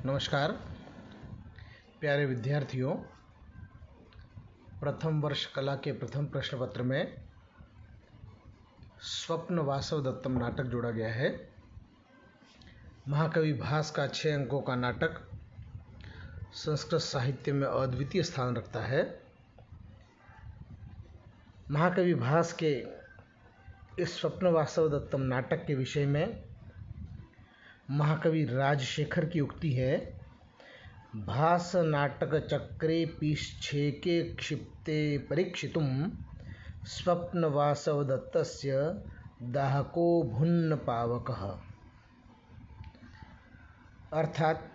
नमस्कार प्यारे विद्यार्थियों। प्रथम वर्ष कला के प्रथम प्रश्न पत्र में स्वप्न वासवदत्तम नाटक जोड़ा गया है। महाकवि भास का 6 अंकों का नाटक संस्कृत साहित्य में अद्वितीय स्थान रखता है। महाकवि भास के इस स्वप्न वासवदत्तम नाटक के विषय में महाकवि राजशेखर की उक्ति है, भास नाटक चक्रे पीच्छेके क्षिप्ते परीक्षितुं स्वप्न वासवदत्तस्य दाहको भुन्न पावकः। अर्थात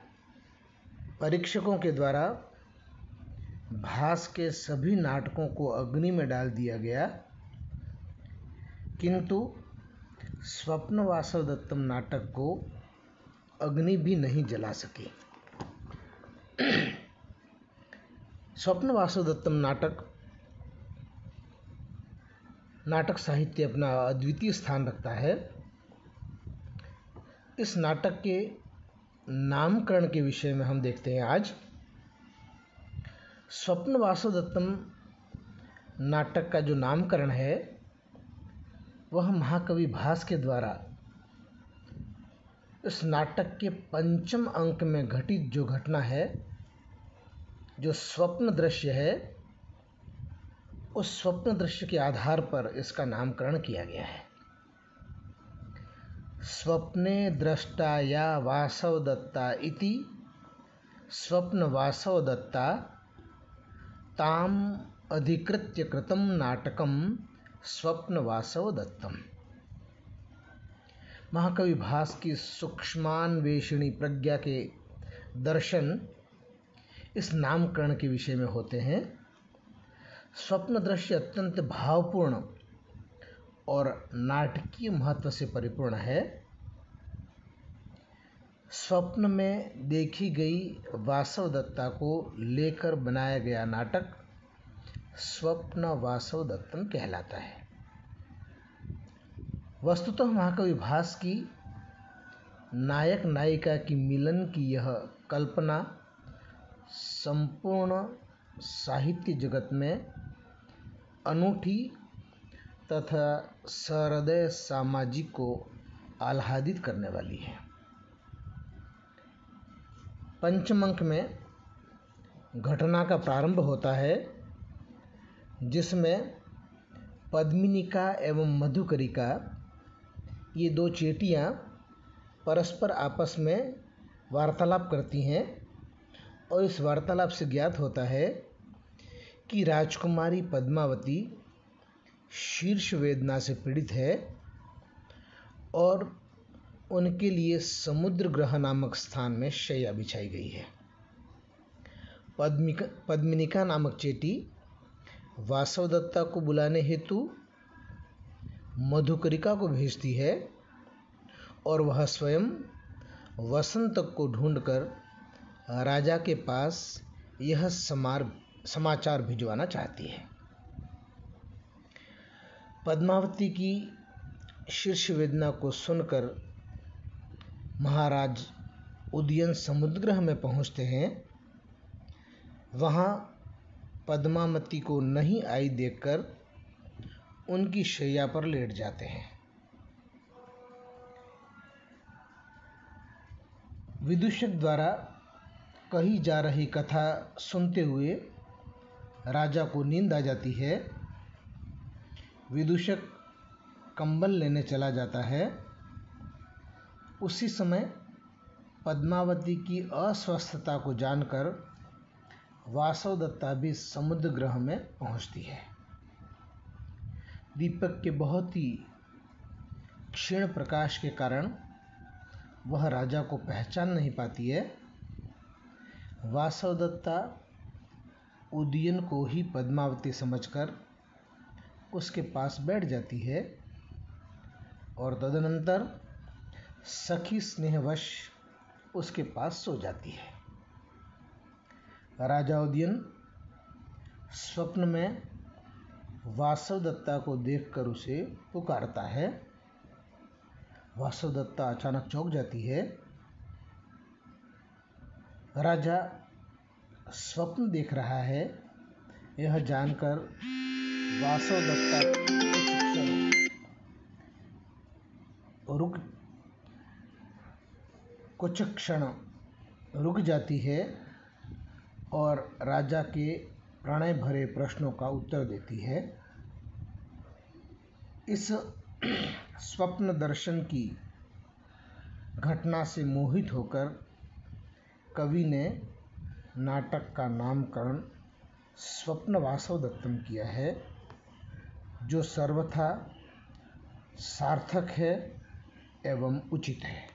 परीक्षकों के द्वारा भास के सभी नाटकों को अग्नि में डाल दिया गया, किंतु स्वप्न वासवदत्तम नाटक को अग्नि भी नहीं जला सकी। स्वप्न वासवदत्तम नाटक साहित्य अपना अद्वितीय स्थान रखता है। इस नाटक के नामकरण के विषय में हम देखते हैं आज। स्वप्न वासवदत्तम नाटक का जो नामकरण है वह महाकवि भास के द्वारा इस नाटक के 5वें अंक में घटित जो घटना है, जो स्वप्न दृश्य है, उस स्वप्न दृश्य के आधार पर इसका नामकरण किया गया है। स्वप्ने दृष्टाया वासवदत्ता इति स्वप्न वासवदत्ता ताम अधिकृत्य कृतं नाटकम स्वप्न वासवदत्तम। महाकवि भास की सूक्ष्मान्वेषणी प्रज्ञा के दर्शन इस नामकरण के विषय में होते हैं। स्वप्न दृश्य अत्यंत भावपूर्ण और नाटकीय महत्व से परिपूर्ण है। स्वप्न में देखी गई वासवदत्ता को लेकर बनाया गया नाटक स्वप्न वासवदत्तम कहलाता है। वस्तुतः महाकवि भास की नायक नायिका की मिलन की यह कल्पना संपूर्ण साहित्य जगत में अनूठी तथा सहृदय सामाजिक को आह्लादित करने वाली है। 5वें अंक में घटना का प्रारंभ होता है, जिसमें पद्मिनिका एवं मधुकरिका ये दो चेटियाँ परस्पर आपस में वार्तालाप करती हैं और इस वार्तालाप से ज्ञात होता है कि राजकुमारी पद्मावती शीर्ष वेदना से पीड़ित है और उनके लिए समुद्र ग्रह नामक स्थान में शैया बिछाई गई है। पद्मिनिका नामक चेटी वासवदत्ता को बुलाने हेतु मधुकरिका को भेजती है और वह स्वयं वसंत को ढूंढकर राजा के पास यह समाचार भिजवाना चाहती है। पद्मावती की शीर्ष वेदना को सुनकर महाराज उदयन समुद्रगृह में पहुंचते हैं। वहां पद्मावती को नहीं आई देखकर उनकी शैया पर लेट जाते हैं। विदूषक द्वारा कही जा रही कथा सुनते हुए राजा को नींद आ जाती है। विदूषक कंबल लेने चला जाता है। उसी समय पद्मावती की अस्वस्थता को जानकर वासवदत्ता भी समुद्र गृह में पहुंचती है। दीपक के बहुत ही क्षीण प्रकाश के कारण वह राजा को पहचान नहीं पाती है। वासवदत्ता उदयन को ही पद्मावती समझकर उसके पास बैठ जाती है और तदनंतर सखी स्नेहवश उसके पास सो जाती है। राजा उदयन स्वप्न में वासवदत्ता को देखकर उसे पुकारता है। वासवदत्ता अचानक चौंक जाती है राजा स्वप्न देख रहा है, यह जानकर वासवदत्ता कुछ क्षण रुक जाती है और राजा के प्रणय भरे प्रश्नों का उत्तर देती है। इस स्वप्न दर्शन की घटना से मोहित होकर कवि ने नाटक का नामकरण स्वप्न वासवदत्तम किया है, जो सर्वथा सार्थक है एवं उचित है।